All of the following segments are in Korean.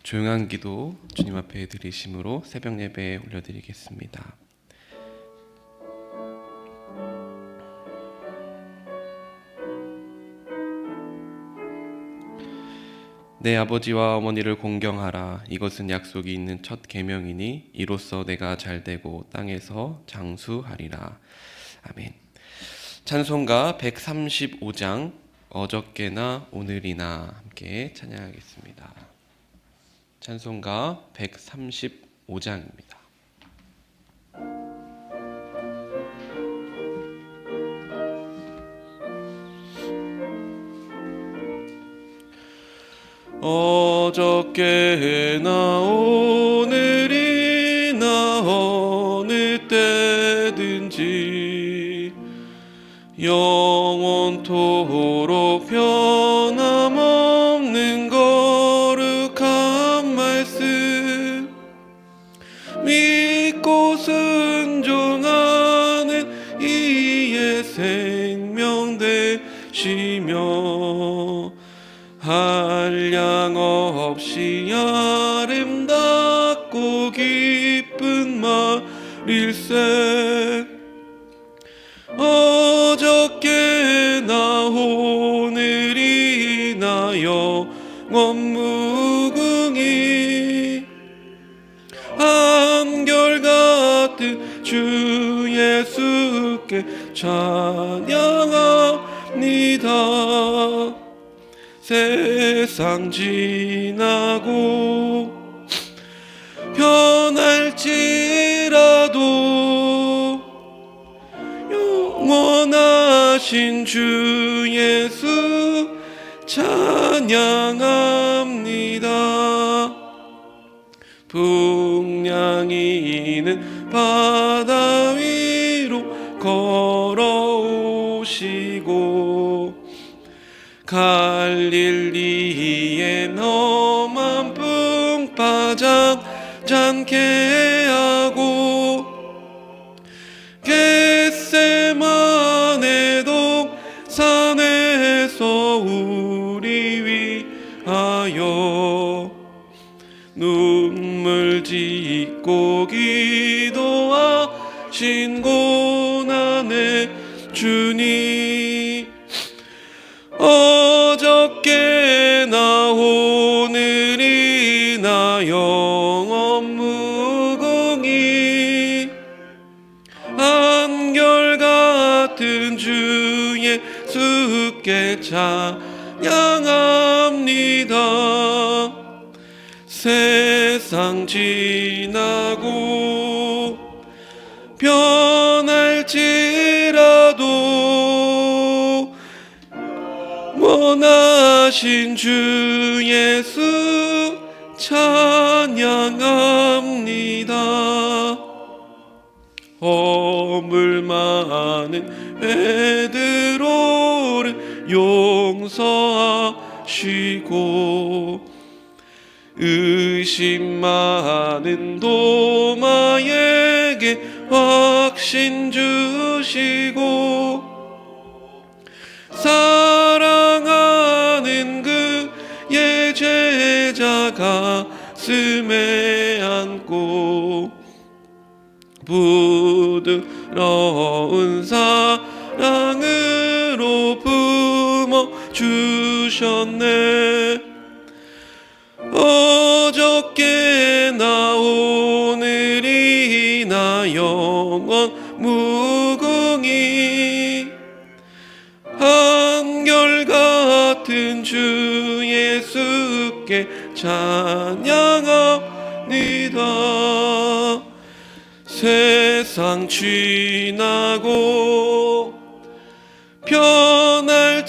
조용한 기도 주님 앞에 드리심으로 새벽 예배에 올려드리겠습니다. 내 아버지와 어머니를 공경하라. 이것은 약속이 있는 첫 계명이니 이로써 내가 잘되고 땅에서 장수하리라. 아멘. 찬송가 135장 어저께나 오늘이나 함께 찬양하겠습니다. 찬송가 135장입니다. 어저께나 오늘이나 어느 때든지 영원토록 변함없는 거룩한 말씀 믿고 순종하는 이의 생명 되시며 한량 없이 아름답고 기쁜 말일세. 어저께나 오늘이나 영원 무궁히 한결같은 주 예수께 찬양합니다. 세상 지나고 변할지라도 영원하신 주 예수 찬양합니다. 풍랑이는 바다 위로 걸어오시고 갈릴리에 험한 풍파장 잔케 하고 겟세마네 동산에서 우리 위하여 눈물 짓고 기도하신 고난의 주님 어저께나 오늘이나 영원 무궁히 한결같은 주 예수께 찬양합니다. 세상 지나고 변할지라도 원하신 주 예수 찬양합니다. 허물 많은 베드로를 용서하시고 의심 많은 도마에게 확신 주시고 사랑하는 그의 제자 가슴에 안고 부드러운 사랑으로 품어주셨네. 어저께나 오늘이나 영원 무궁히 한결같은 주 예수께 찬양합니다. 세상 지나고 변할지라도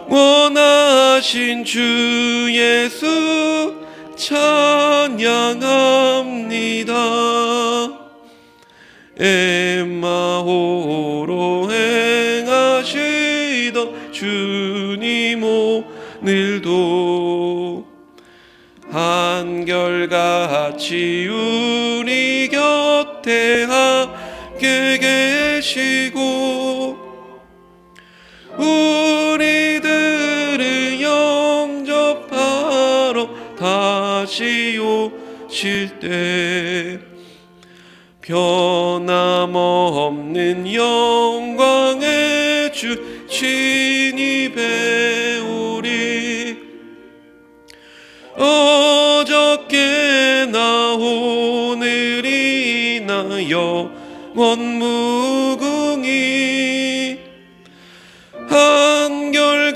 원하신 주 예수 찬양합니다. 엠마오로 행하시던 주님 오늘도 한결같이 우리 곁에 함께 계시고 우리들을 비칠 때 변함없는 영광의 주 친히 배우리. 어저께나 오늘이나 영원 무궁히 한결같은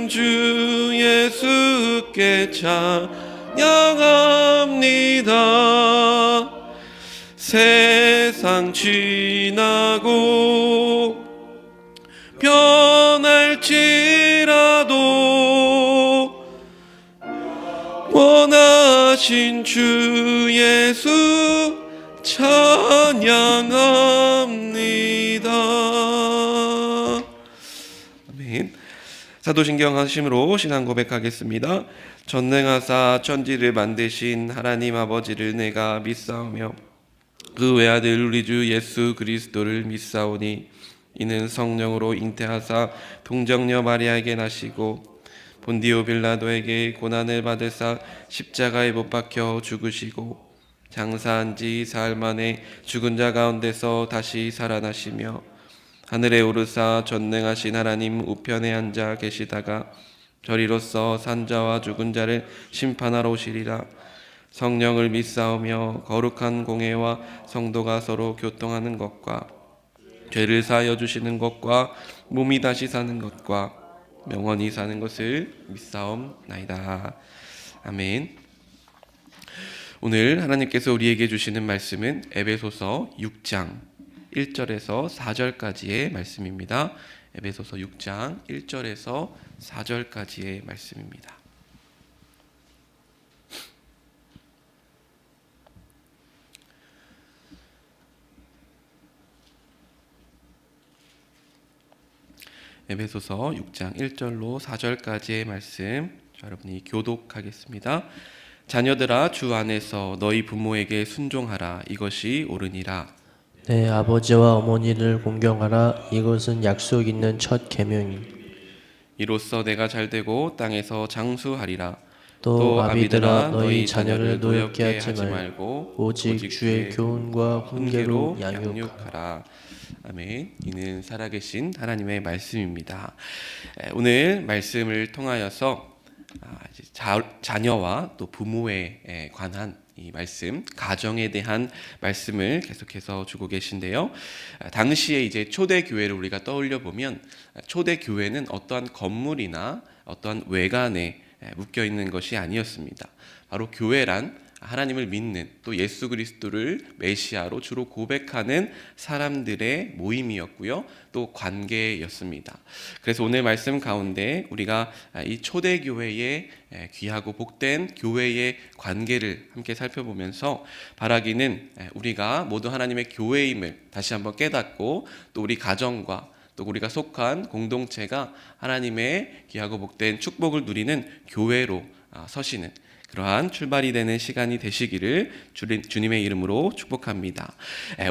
주 예수께 찬양합니다. 세상 지나고 변할지라도 원하신 주 예수 찬양합니다. 아멘. 사도신경 하심으로 신앙 고백하겠습니다. 전능하사 천지를 만드신 하나님 아버지를 내가 믿사오며 그 외아들 우리 주 예수 그리스도를 믿사오니 이는 성령으로 잉태하사 동정녀 마리아에게 나시고 본디오 빌라도에게 고난을 받으사 십자가에 못 박혀 죽으시고 장사한 지 사흘 만에 죽은 자 가운데서 다시 살아나시며 하늘에 오르사 전능하신 하나님 우편에 앉아 계시다가 저리로서 산자와 죽은 자를 심판하러 오시리라. 성령을 믿사오며 거룩한 공회와 성도가 서로 교통하는 것과 죄를 사하여 주시는 것과 몸이 다시 사는 것과 영원히 사는 것을 믿사옵나이다. 아멘. 오늘 하나님께서 우리에게 주시는 말씀은 에베소서 6장 1절에서 4절까지의 말씀입니다. 에베소서 6장 1절에서 4절까지의 말씀입니다. 에베소서 6장 1절로 4절까지의 말씀 여러분이 교독하겠습니다. 자녀들아 주 안에서 너희 부모에게 순종하라. 이것이 옳으니라. 내 아버지와 어머니를 공경하라. 이것은 약속 있는 첫 계명이니 이로써 내가 잘되고 땅에서 장수하리라. 또 아비들아 너희 자녀를 노엽게 하지 말고 오직 주의 교훈과 훈계로 양육하라. 아멘. 이는 살아계신 하나님의 말씀입니다. 오늘 말씀을 통하여서 자녀와 또 부모에 관한 이 말씀, 가정에 대한 말씀을 계속해서 주고 계신데요. 당시에 이제 초대 교회를 우리가 떠올려 보면 초대 교회는 어떠한 건물이나 어떠한 외관에 묶여 있는 것이 아니었습니다. 바로 교회란 하나님을 믿는 또 예수 그리스도를 메시아로 주로 고백하는 사람들의 모임이었고요. 또 관계였습니다. 그래서 오늘 말씀 가운데 우리가 이 초대교회의 귀하고 복된 교회의 관계를 함께 살펴보면서 바라기는 우리가 모두 하나님의 교회임을 다시 한번 깨닫고 또 우리 가정과 또 우리가 속한 공동체가 하나님의 귀하고 복된 축복을 누리는 교회로 서시는 그러한 출발이 되는 시간이 되시기를 주님의 이름으로 축복합니다.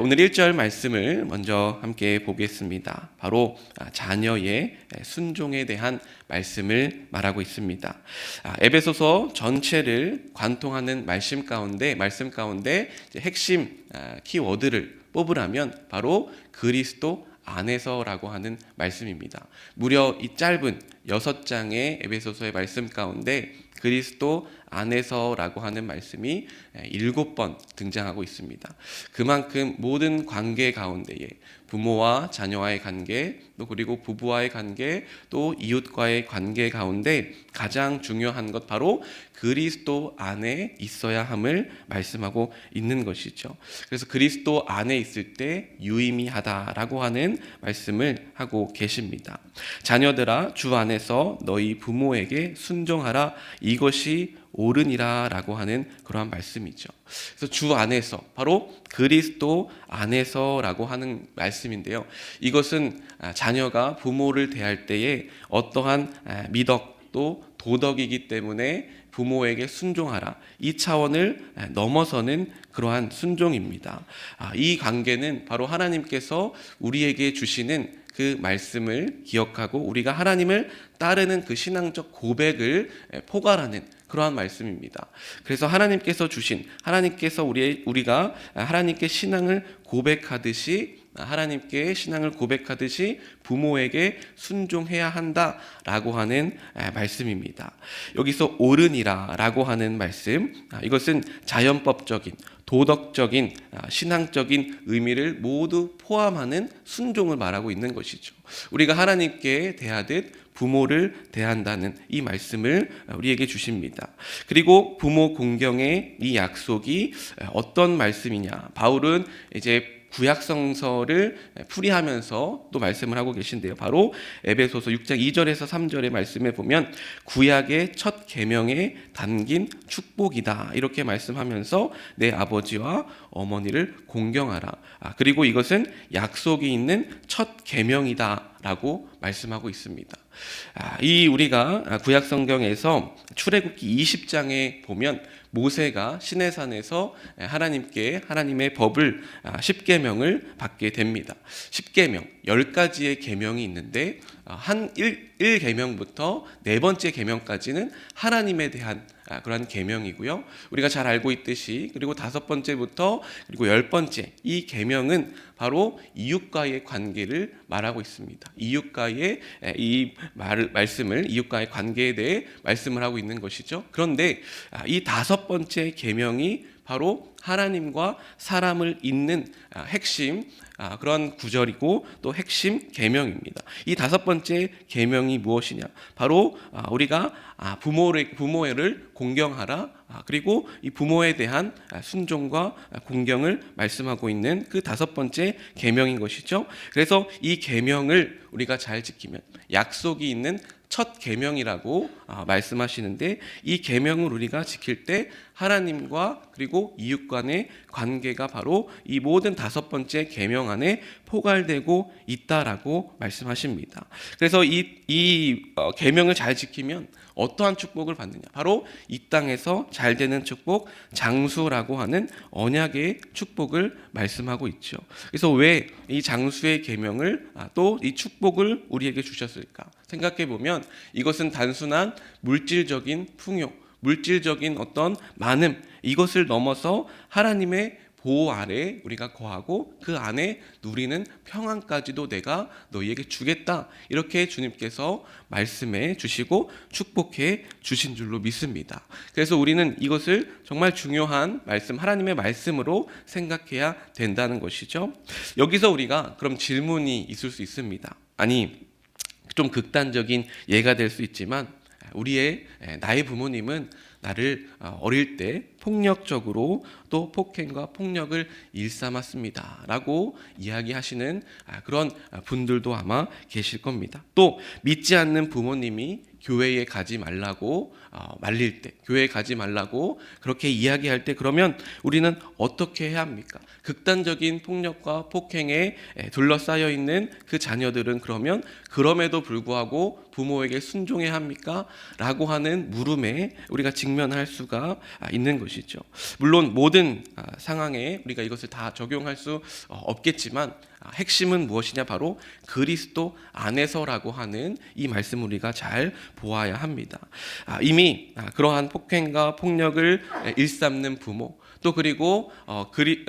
오늘 1절 말씀을 먼저 함께 보겠습니다. 바로 자녀의 순종에 대한 말씀을 말하고 있습니다. 에베소서 전체를 관통하는 말씀 가운데 핵심 키워드를 뽑으라면 바로 그리스도 안에서라고 하는 말씀입니다. 무려 이 짧은 6장의 에베소서의 말씀 가운데 그리스도 안에서라고 하는 말씀이 7번 등장하고 있습니다. 그만큼 모든 관계 가운데에 부모와 자녀와의 관계, 또 그리고 부부와의 관계, 또 이웃과의 관계 가운데 가장 중요한 것 바로 그리스도 안에 있어야 함을 말씀하고 있는 것이죠. 그래서 그리스도 안에 있을 때 유의미하다라고 하는 말씀을 하고 계십니다. 자녀들아 주 안에서 너희 부모에게 순종하라. 이것이 옳으니라 라고 하는 그러한 말씀이죠. 그래서 주 안에서 바로 그리스도 안에서라고 하는 말씀인데요. 이것은 자녀가 부모를 대할 때에 어떠한 미덕 또 도덕이기 때문에 부모에게 순종하라. 이 차원을 넘어서는 그러한 순종입니다. 이 관계는 바로 하나님께서 우리에게 주시는 그 말씀을 기억하고 우리가 하나님을 따르는 그 신앙적 고백을 포괄하는 그러한 말씀입니다. 그래서 하나님께서 주신 하나님께서 우리가 하나님께 신앙을 고백하듯이 부모에게 순종해야 한다라고 하는 말씀입니다. 여기서 옳으니라라고 하는 말씀, 이것은 자연법적인 도덕적인 신앙적인 의미를 모두 포함하는 순종을 말하고 있는 것이죠. 우리가 하나님께 대하듯 부모를 대한다는 이 말씀을 우리에게 주십니다. 그리고 부모 공경의 이 약속이 어떤 말씀이냐? 바울은 이제 구약성서를 풀이하면서 또 말씀을 하고 계신데요. 바로 에베소서 6장 2절에서 3절의 말씀에 보면 구약의 첫 계명에 담긴 축복이다 이렇게 말씀하면서 내 아버지와 어머니를 공경하라. 그리고 이것은 약속이 있는 첫 계명이다라고 말씀하고 있습니다. 이 우리가 구약 성경에서 출애굽기 20장에 보면 모세가 시내산에서 하나님의 법을 10계명을 받게 됩니다. 10계명 10가지의 계명이 있는데 한 1계명부터 네 번째 계명까지는 하나님에 대한 그러한 계명이고요. 우리가 잘 알고 있듯이 그리고 5번째부터 그리고 10번째 이 계명은 바로 이웃과의 관계를 말하고 있습니다. 이웃과의 이 말씀을 이웃과의 관계에 대해 말씀을 하고 있는 것이죠. 그런데 이 5번째 계명이 바로 하나님과 사람을 잇는 핵심 그런 구절이고 또 핵심 계명입니다. 이 5번째 계명이 무엇이냐? 바로 우리가 부모를 공경하라. 그리고 이 부모에 대한 순종과 공경을 말씀하고 있는 그 5번째 계명인 것이죠. 그래서 이 계명을 우리가 잘 지키면 약속이 있는 첫 계명이라고 말씀하시는데 이 계명을 우리가 지킬 때 하나님과 그리고 이웃 간의 관계가 바로 이 모든 5번째 계명 안에 포괄되고 있다라고 말씀하십니다. 그래서 이 계명을 잘 지키면 어떠한 축복을 받느냐? 바로 이 땅에서 잘 되는 축복, 장수라고 하는 언약의 축복을 말씀하고 있죠. 그래서 왜 이 장수의 계명을 또 이 축복을 우리에게 주셨을까? 생각해 보면 이것은 단순한 물질적인 풍요, 물질적인 어떤 많음, 이것을 넘어서 하나님의 보호 아래 우리가 거하고 그 안에 누리는 평안까지도 내가 너희에게 주겠다. 이렇게 주님께서 말씀해 주시고 축복해 주신 줄로 믿습니다. 그래서 우리는 이것을 정말 중요한 말씀, 하나님의 말씀으로 생각해야 된다는 것이죠. 여기서 우리가 그럼 질문이 있을 수 있습니다. 아니, 좀 극단적인 예가 될 수 있지만 나의 부모님은 나를 어릴 때 폭력적으로 또 폭행과 폭력을 일삼았습니다 라고 이야기하시는 그런 분들도 아마 계실 겁니다. 또 믿지 않는 부모님이 교회에 가지 말라고 말릴 때, 교회에 가지 말라고 그렇게 이야기할 때 그러면 우리는 어떻게 해야 합니까? 극단적인 폭력과 폭행에 둘러싸여 있는 그 자녀들은 그러면 그럼에도 불구하고 부모에게 순종해야 합니까? 라고 하는 물음에 우리가 직면할 수가 있는 것이죠. 물론 모든 상황에 우리가 이것을 다 적용할 수 없겠지만 핵심은 무엇이냐? 바로 그리스도 안에서라고 하는 이 말씀을 우리가 잘 보아야 합니다. 이미 그러한 폭행과 폭력을 일삼는 부모, 또 그리고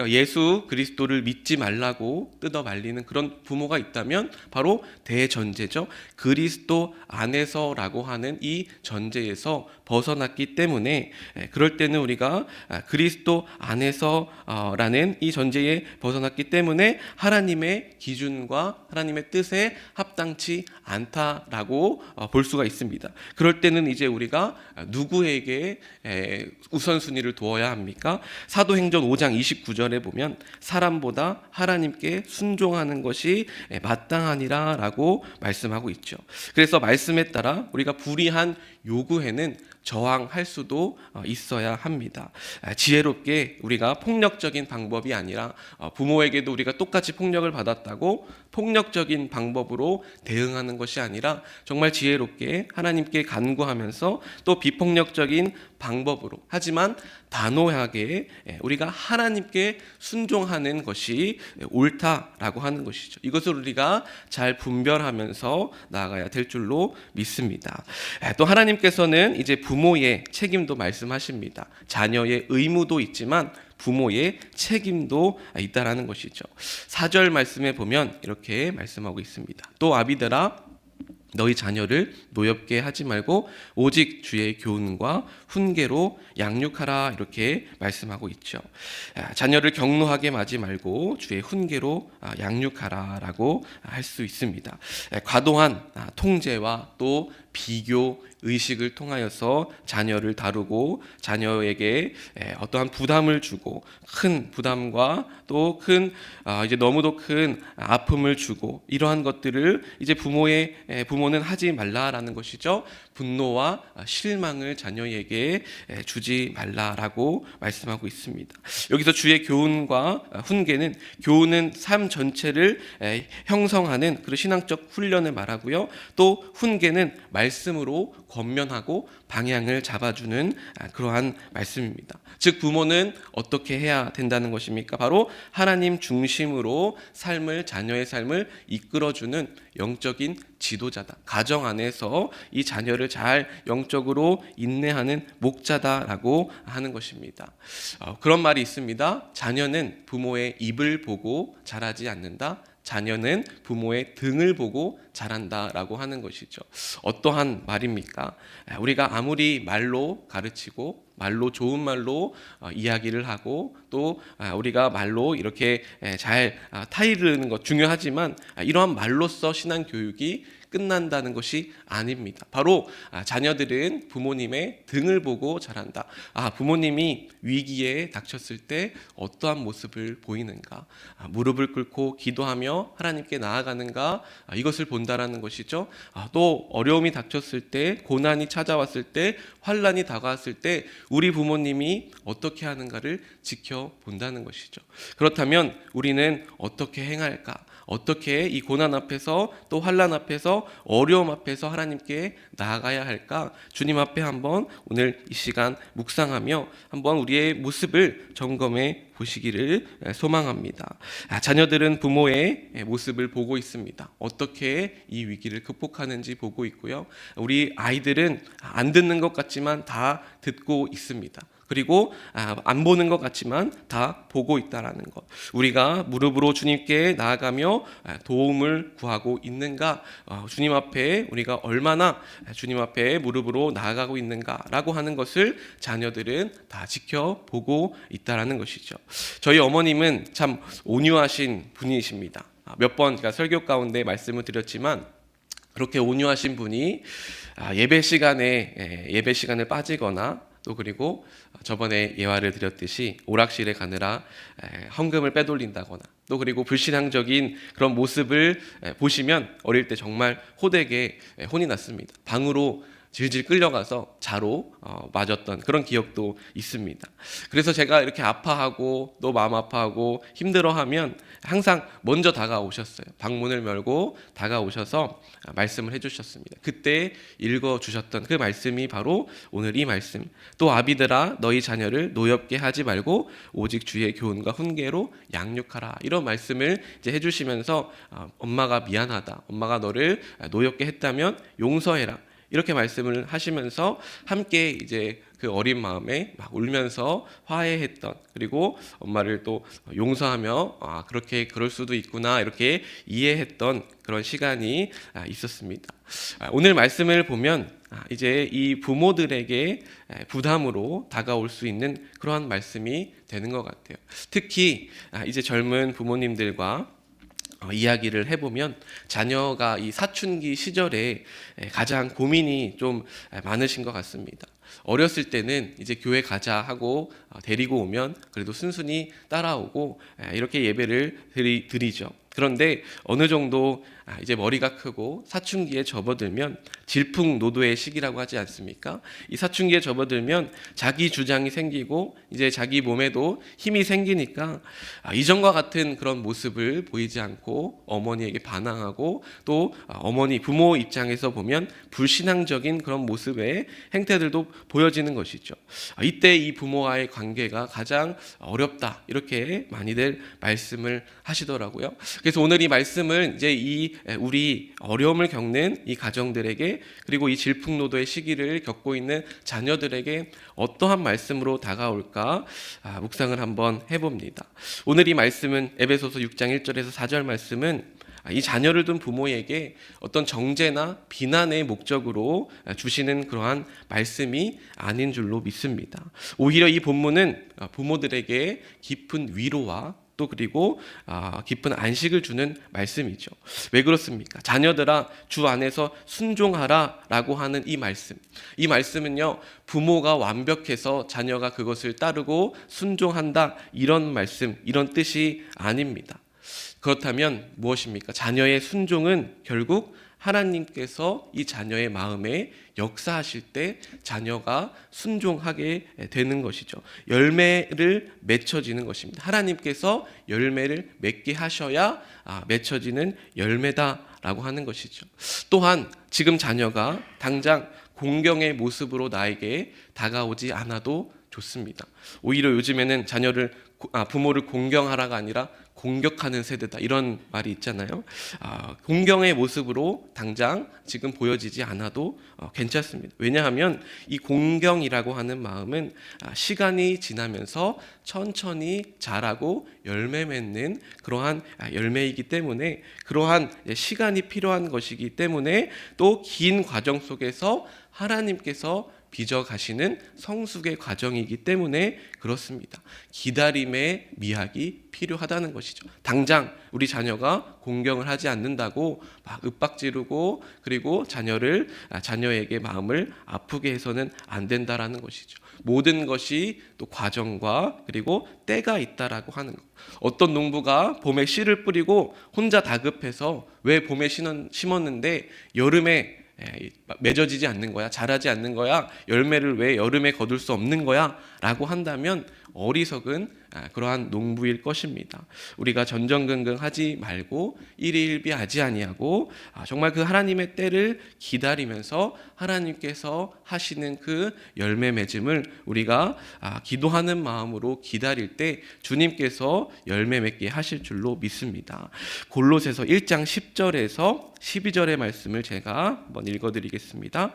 예수 그리스도를 믿지 말라고 뜯어 말리는 그런 부모가 있다면 바로 대전제죠. 그리스도 안에서라고 하는 이 전제에서 벗어났기 때문에 그럴 때는 우리가 그리스도 안에서라는 이 전제에 벗어났기 때문에 하나님의 기준과 하나님의 뜻에 합당치 않다라고 볼 수가 있습니다. 그럴 때는 이제 우리가 누구에게 우선순위를 두어야 합니까? 사도행전 5장 29절에 보면 사람보다 하나님께 순종하는 것이 마땅하니라 라고 말씀하고 있죠. 그래서 말씀에 따라 우리가 불의한 요구에는 저항할 수도 있어야 합니다. 지혜롭게 우리가 폭력적인 방법이 아니라 부모에게도 우리가 똑같이 폭력을 받았다고 폭력적인 방법으로 대응하는 것이 아니라 정말 지혜롭게 하나님께 간구하면서 또 비폭력적인 방법으로, 하지만 단호하게 우리가 하나님께 순종하는 것이 옳다라고 하는 것이죠. 이것을 우리가 잘 분별하면서 나아가야 될 줄로 믿습니다. 또 하나님께서는 이제 부모의 책임도 말씀하십니다. 자녀의 의무도 있지만 부모의 책임도 있다라는 것이죠. 4절 말씀에 보면 이렇게 말씀하고 있습니다. 또 아비들아 너희 자녀를 노엽게 하지 말고 오직 주의 교훈과 훈계로 양육하라, 이렇게 말씀하고 있죠. 자녀를 격노하게 하지 말고 주의 훈계로 양육하라라고 할 수 있습니다. 과도한 통제와 또 비교 의식을 통하여서 자녀를 다루고 자녀에게 어떠한 부담을 주고 큰 부담과 또 큰 이제 너무도 큰 아픔을 주고 이러한 것들을 이제 부모는 하지 말라라는 것이죠. 분노와 실망을 자녀에게 주지 말라라고 말씀하고 있습니다. 여기서 주의 교훈과 훈계는, 교훈은 삶 전체를 형성하는 그런 신앙적 훈련을 말하고요. 또 훈계는 말씀으로 권면하고 방향을 잡아주는 그러한 말씀입니다. 즉 부모는 어떻게 해야 된다는 것입니까? 바로 하나님 중심으로 자녀의 삶을 이끌어주는 영적인 지도자다. 가정 안에서 이 자녀를 잘 영적으로 인내하는 목자다라고 하는 것입니다. 그런 말이 있습니다. 자녀는 부모의 입을 보고 자라지 않는다. 자녀는 부모의 등을 보고 자란다라고 하는 것이죠. 어떠한 말입니까? 우리가 아무리 말로 가르치고 말로 좋은 말로 이야기를 하고 또 우리가 말로 이렇게 잘 타이르는 것 중요하지만 이러한 말로써 신앙 교육이 끝난다는 것이 아닙니다. 바로 자녀들은 부모님의 등을 보고 자란다. 부모님이 위기에 닥쳤을 때 어떠한 모습을 보이는가, 무릎을 꿇고 기도하며 하나님께 나아가는가, 이것을 본다라는 것이죠. 또 어려움이 닥쳤을 때, 고난이 찾아왔을 때, 환난이 다가왔을 때 우리 부모님이 어떻게 하는가를 지켜본다는 것이죠. 그렇다면 우리는 어떻게 행할까? 어떻게 이 고난 앞에서 또 환난 앞에서 어려움 앞에서 하나님께 나아가야 할까? 주님 앞에 한번 오늘 이 시간 묵상하며 한번 우리의 모습을 점검해 보시기를 소망합니다. 자녀들은 부모의 모습을 보고 있습니다. 어떻게 이 위기를 극복하는지 보고 있고요. 우리 아이들은 안 듣는 것 같지만 다 듣고 있습니다. 그리고 안 보는 것 같지만 다 보고 있다라는 것. 우리가 무릎으로 주님께 나아가며 도움을 구하고 있는가, 주님 앞에 우리가 얼마나 주님 앞에 무릎으로 나아가고 있는가라고 하는 것을 자녀들은 다 지켜보고 있다라는 것이죠. 저희 어머님은 참 온유하신 분이십니다. 몇 번 제가 설교 가운데 말씀을 드렸지만 그렇게 온유하신 분이 예배 시간을 빠지거나 또 그리고 저번에 예화를 드렸듯이 오락실에 가느라 헌금을 빼돌린다거나 또 그리고 불신앙적인 그런 모습을 보시면 어릴 때 정말 호되게 혼이 났습니다. 방으로 질질 끌려가서 자로 맞았던 그런 기억도 있습니다. 그래서 제가 이렇게 아파하고 또 마음 아파하고 힘들어하면 항상 먼저 다가오셨어요. 방문을 열고 다가오셔서 말씀을 해주셨습니다. 그때 읽어주셨던 그 말씀이 바로 오늘 이 말씀. 또 아비들아 너희 자녀를 노엽게 하지 말고 오직 주의 교훈과 훈계로 양육하라. 이런 말씀을 이제 해주시면서 엄마가 미안하다. 엄마가 너를 노엽게 했다면 용서해라. 이렇게 말씀을 하시면서 함께 이제 그 어린 마음에 막 울면서 화해했던, 그리고 엄마를 또 용서하며 그렇게 그럴 수도 있구나 이렇게 이해했던 그런 시간이 있었습니다. 오늘 말씀을 보면 이제 이 부모들에게 부담으로 다가올 수 있는 그러한 말씀이 되는 것 같아요. 특히 이제 젊은 부모님들과 이야기를 해보면 자녀가 이 사춘기 시절에 가장 고민이 좀 많으신 것 같습니다. 어렸을 때는 이제 교회 가자 하고 데리고 오면 그래도 순순히 따라오고 이렇게 예배를 드리죠. 그런데 어느 정도 이제 머리가 크고 사춘기에 접어들면 질풍노도의 시기라고 하지 않습니까? 이 사춘기에 접어들면 자기 주장이 생기고 이제 자기 몸에도 힘이 생기니까 이전과 같은 그런 모습을 보이지 않고 어머니에게 반항하고 또 어머니 부모 입장에서 보면 불신앙적인 그런 모습의 행태들도 보여지는 것이죠. 이때 이 부모와의 관계가 가장 어렵다, 이렇게 많이들 말씀을 하시더라고요. 그래서 오늘 이 말씀은 이제 우리 어려움을 겪는 이 가정들에게, 그리고 이 질풍노도의 시기를 겪고 있는 자녀들에게 어떠한 말씀으로 다가올까 묵상을 한번 해봅니다. 오늘 이 말씀은 에베소서 6장 1절에서 4절 말씀은 이 자녀를 둔 부모에게 어떤 정죄나 비난의 목적으로 주시는 그러한 말씀이 아닌 줄로 믿습니다. 오히려 이 본문은 부모들에게 깊은 위로와 또 그리고 깊은 안식을 주는 말씀이죠. 왜 그렇습니까? 자녀들아 주 안에서 순종하라 라고 하는 이 말씀은요, 부모가 완벽해서 자녀가 그것을 따르고 순종한다, 이런 말씀, 이런 뜻이 아닙니다. 그렇다면 무엇입니까? 자녀의 순종은 결국 하나님께서 이 자녀의 마음에 역사하실 때 자녀가 순종하게 되는 것이죠. 열매를 맺혀지는 것입니다. 하나님께서 열매를 맺게 하셔야 맺혀지는 열매다라고 하는 것이죠. 또한 지금 자녀가 당장 공경의 모습으로 나에게 다가오지 않아도 좋습니다. 오히려 요즘에는 부모를 공경하라가 아니라 공격하는 세대다, 이런 말이 있잖아요. 공경의 모습으로 당장 지금 보여지지 않아도 괜찮습니다. 왜냐하면 이 공경이라고 하는 마음은 시간이 지나면서 천천히 자라고 열매 맺는 그러한 열매이기 때문에, 그러한 시간이 필요한 것이기 때문에, 또 긴 과정 속에서 하나님께서 빚어가시는 성숙의 과정이기 때문에 그렇습니다. 기다림의 미학이 필요하다는 것이죠. 당장 우리 자녀가 공경을 하지 않는다고 막 윽박지르고 그리고 자녀에게 마음을 아프게 해서는 안 된다라는 것이죠. 모든 것이 또 과정과 그리고 때가 있다라고 하는 것. 어떤 농부가 봄에 씨를 뿌리고 혼자 다급해서 왜 봄에 심었는데 여름에 맺어지지 않는 거야, 자라지 않는 거야, 열매를 왜 여름에 거둘 수 없는 거야 라고 한다면 어리석은 그러한 농부일 것입니다. 우리가 전전긍긍하지 말고 일희일비하지 아니하고 정말 그 하나님의 때를 기다리면서 하나님께서 하시는 그 열매 맺음을 우리가 기도하는 마음으로 기다릴 때 주님께서 열매 맺게 하실 줄로 믿습니다. 골로새서 1장 10절에서 12절의 말씀을 제가 한번 읽어드리겠습니다.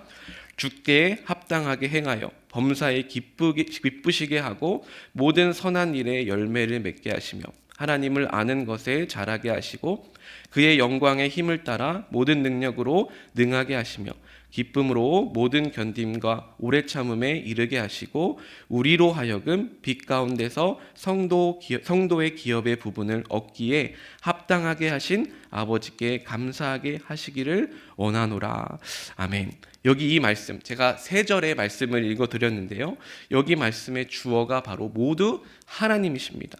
주께 합당하게 행하여 범사에 기쁘시게 하고 모든 선한 일에 열매를 맺게 하시며 하나님을 아는 것에 자라게 하시고 그의 영광의 힘을 따라 모든 능력으로 능하게 하시며 기쁨으로 모든 견딤과 오래 참음에 이르게 하시고 우리로 하여금 빛 가운데서 성도의 기업의 부분을 얻기에 합당하게 하신 아버지께 감사하게 하시기를 원하노라. 아멘. 여기 이 말씀, 제가 3절의 말씀을 읽어드렸는데요, 여기 말씀의 주어가 바로 모두 하나님이십니다.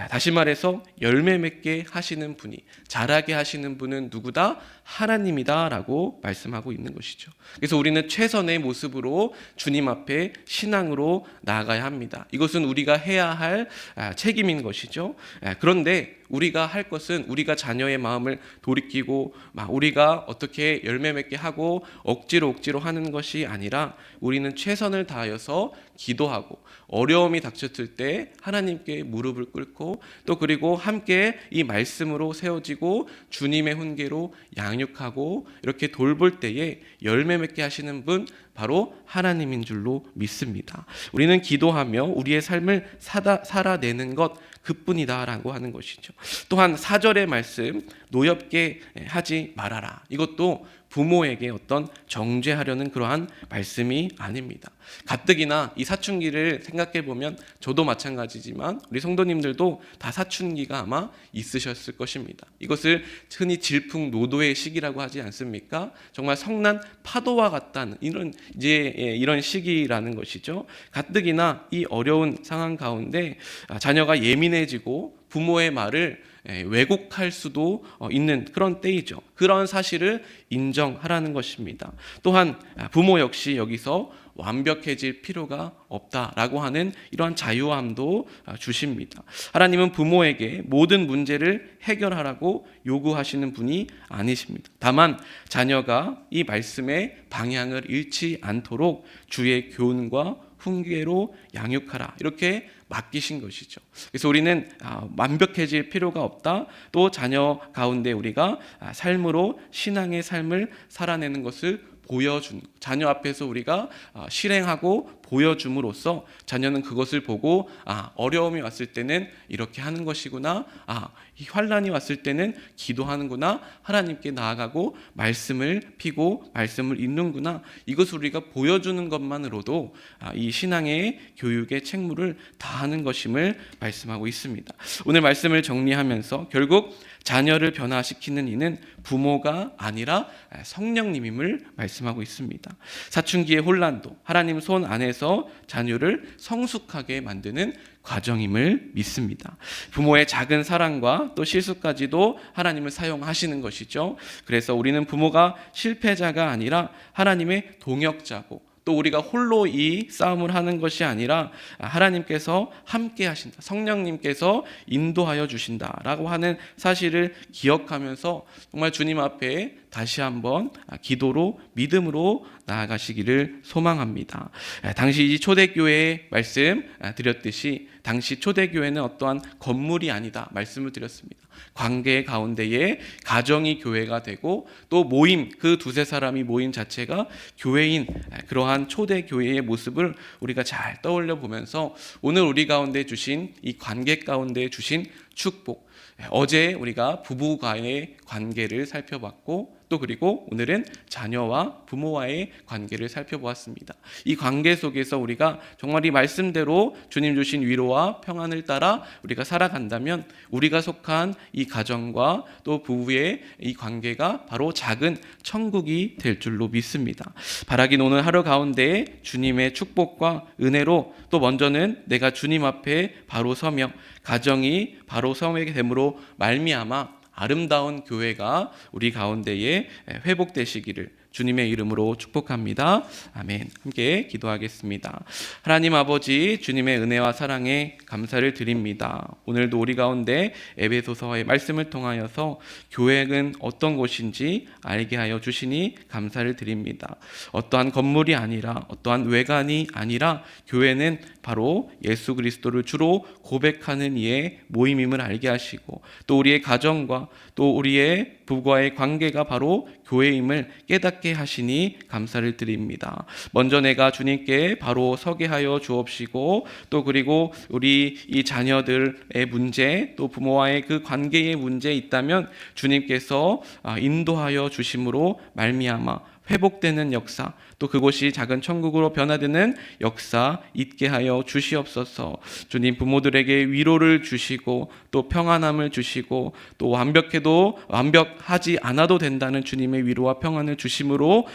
다시 말해서 열매 맺게 하시는 분이, 자라게 하시는 분은 누구다? 하나님이다 라고 말씀하고 있는 것이죠. 그래서 우리는 최선의 모습으로 주님 앞에 신앙으로 나아가야 합니다. 이것은 우리가 해야 할 책임인 것이죠. 그런데 우리가 할 것은 우리가 자녀의 마음을 돌이키고 우리가 어떻게 열매 맺게 하고 억지로 하는 것이 아니라 우리는 최선을 다하여서 기도하고 어려움이 닥쳤을 때 하나님께 무릎을 꿇고 또 그리고 함께 이 말씀으로 세워지고 주님의 훈계로 양육하고 이렇게 돌볼 때에 열매 맺게 하시는 분 바로 하나님인 줄로 믿습니다. 우리는 기도하며 우리의 삶을 살아내는 것 그뿐이다라고 하는 것이죠. 또한 4절의 말씀 노엽게 하지 말아라. 이것도 부모에게 어떤 정죄하려는 그러한 말씀이 아닙니다. 가뜩이나 이 사춘기를 생각해 보면 저도 마찬가지지만 우리 성도님들도 다 사춘기가 아마 있으셨을 것입니다. 이것을 흔히 질풍노도의 시기라고 하지 않습니까? 정말 성난 파도와 같다는 이런 시기라는 것이죠. 가뜩이나 이 어려운 상황 가운데 자녀가 예민해지고 부모의 말을 왜곡할 수도 있는 그런 때이죠. 그런 사실을 인정하라는 것입니다. 또한 부모 역시 여기서 완벽해질 필요가 없다라고 하는 이러한 자유함도 주십니다. 하나님은 부모에게 모든 문제를 해결하라고 요구하시는 분이 아니십니다. 다만 자녀가 이 말씀의 방향을 잃지 않도록 주의 교훈과 훈계로 양육하라, 이렇게 맡기신 것이죠. 그래서 우리는 완벽해질 필요가 없다. 또 자녀 가운데 우리가 삶으로 신앙의 삶을 살아내는 것을 보여주는, 자녀 앞에서 우리가 실행하고 보여줌으로써 자녀는 그것을 보고 어려움이 왔을 때는 이렇게 하는 것이구나, 이 환난이 왔을 때는 기도하는구나, 하나님께 나아가고 말씀을 피고 말씀을 읽는구나, 이것을 우리가 보여주는 것만으로도 이 신앙의 교육의 책무를 다하는 것임을 말씀하고 있습니다. 오늘 말씀을 정리하면서 결국 자녀를 변화시키는 이는 부모가 아니라 성령님임을 말씀하고 있습니다. 사춘기의 혼란도 하나님 손 안에서 자녀를 성숙하게 만드는 과정임을 믿습니다. 부모의 작은 사랑과 또 실수까지도 하나님을 사용하시는 것이죠. 그래서 우리는 부모가 실패자가 아니라 하나님의 동역자고, 또 우리가 홀로 이 싸움을 하는 것이 아니라 하나님께서 함께 하신다, 성령님께서 인도하여 주신다라고 하는 사실을 기억하면서 정말 주님 앞에 다시 한번 기도로 믿음으로 나아가시기를 소망합니다. 당시 이 초대교회의 말씀 드렸듯이 당시 초대교회는 어떠한 건물이 아니다 말씀을 드렸습니다. 관계 가운데에 가정이 교회가 되고 또 모임, 그 두세 사람이 모임 자체가 교회인 그러한 초대교회의 모습을 우리가 잘 떠올려 보면서 오늘 우리 가운데 주신 이 관계 가운데 주신 축복, 어제 우리가 부부간의 관계를 살펴봤고 또 그리고 오늘은 자녀와 부모와의 관계를 살펴보았습니다. 이 관계 속에서 우리가 정말 이 말씀대로 주님 주신 위로와 평안을 따라 우리가 살아간다면 우리가 속한 이 가정과 또 부부의 이 관계가 바로 작은 천국이 될 줄로 믿습니다. 바라긴 오늘 하루 가운데 주님의 축복과 은혜로 또 먼저는 내가 주님 앞에 바로 서며 가정이 바로 서게 됨으로 말미암아 아름다운 교회가 우리 가운데에 회복되시기를 주님의 이름으로 축복합니다. 아멘. 함께 기도하겠습니다. 하나님 아버지, 주님의 은혜와 사랑에 감사를 드립니다. 오늘도 우리 가운데 에베소서의 말씀을 통하여서 교회는 어떤 곳인지 알게 하여 주시니 감사를 드립니다. 어떠한 건물이 아니라 어떠한 외관이 아니라 교회는 바로 예수 그리스도를 주로 고백하는 이의 모임임을 알게 하시고 또 우리의 가정과 또 우리의 부부와의 관계가 바로 교회임을 깨닫게 하시니 감사를 드립니다. 먼저 내가 주님께 바로 서게 하여 주옵시고 또 그리고 우리 이 자녀들의 문제 또 부모와의 그 관계의 문제 있다면 주님께서 인도하여 주심으로 말미암아 회복되는 역사, 또 그곳이 작은 천국으로 변화되는 역사 있게 하여 주시옵소서. 주님, 부모들에게 위로를 주시고 또 평안함을 주시고 또 완벽하지 않아도 된다는 주님의 위로와 평안을 주심으로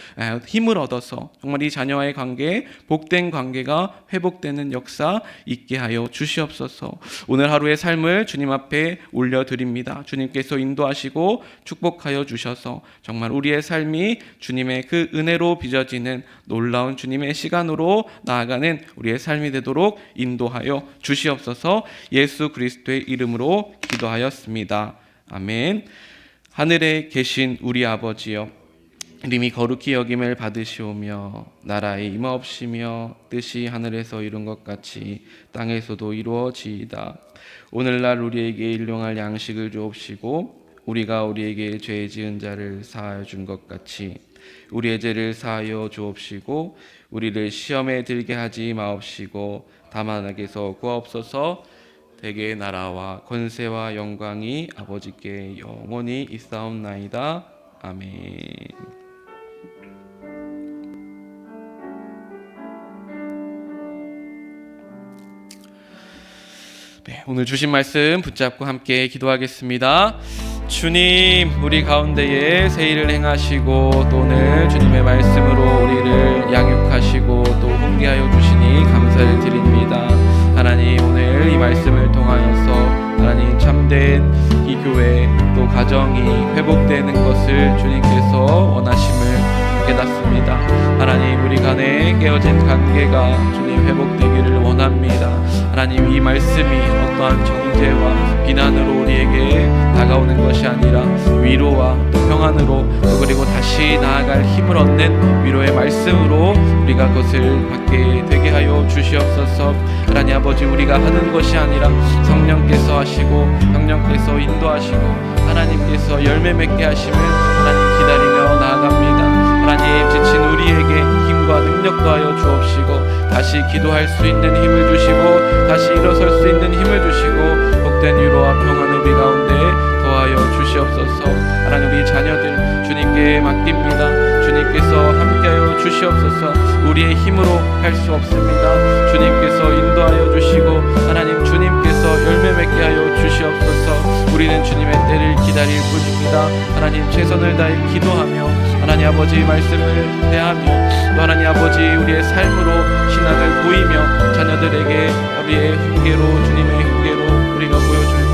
힘을 얻어서 정말 이 자녀와의 관계, 복된 관계가 회복되는 역사 있게 하여 주시옵소서. 오늘 하루의 삶을 주님 앞에 올려드립니다. 주님께서 인도하시고 축복하여 주셔서 정말 우리의 삶이 주님의 그 은혜로 빚어지는 놀라운 주님의 시간으로 나아가는 우리의 삶이 되도록 인도하여 주시옵소서. 예수 그리스도의 이름으로 기도하였습니다. 아멘. 하늘에 계신 우리 아버지여, 이름이 거룩히 여김을 받으시오며 나라의 임하옵시며 뜻이 하늘에서 이룬 것 같이 땅에서도 이루어지이다. 오늘날 우리에게 일용할 양식을 주옵시고 우리가 우리에게 죄 지은 자를 사하여 준 것 같이 우리의 죄를 사하여 주옵시고 우리를 시험에 들게 하지 마옵시고 다만 악에서 구하옵소서. 대개의 나라와 권세와 영광이 아버지께 영원히 있사옵나이다. 아멘. 네, 오늘 주신 말씀 붙잡고 함께 기도하겠습니다. 주님, 우리 가운데에 새 일을 행하시고 또 오늘 주님의 말씀으로 우리를 양육하시고 또 훈계하여 주시니 감사를 드립니다. 하나님, 오늘 이 말씀을 통하여서 하나님 참된 이 교회 또 가정이 회복되는 것을 주님께서 원하심을 깨닫습니다. 하나님, 우리 간에 깨어진 관계가 주님 회복되기를 원합니다. 하나님, 이 말씀이 어떠한 정죄와 비난으로 우리에게 다가오는 것이 아니라 위로와 또 평안으로 또 그리고 다시 나아갈 힘을 얻는 위로의 말씀으로 우리가 그것을 받게 되게 하여 주시옵소서. 하나님 아버지, 우리가 하는 것이 아니라 성령께서 하시고 성령께서 인도하시고 하나님께서 열매 맺게 하심을 하나님 기다리며 나아갑니다. 하나님, 지친 우리에게 힘과 능력 더하여 주옵시고 다시 기도할 수 있는 힘을 주시고 다시 일어설 수 있는 힘을 주시고 복된 위로와 평안을 우리 가운데 더하여 주시옵소서. 하나님, 우리 자녀들 주님께 맡깁니다. 주님께서 함께하여 주시옵소서. 우리의 힘으로 할 수 없습니다. 주님께서 인도하여 주시고 하나님, 주님께서 열매 맺게 하여 주시옵소서. 우리는 주님의 때를 기다릴 뿐입니다. 하나님, 최선을 다해 기도하며 하나님 아버지 말씀을 대하며 또 하나님 아버지 우리의 삶으로 신앙을 보이며 자녀들에게 우리의 훈계로 주님의 훈계로 우리가 보여줄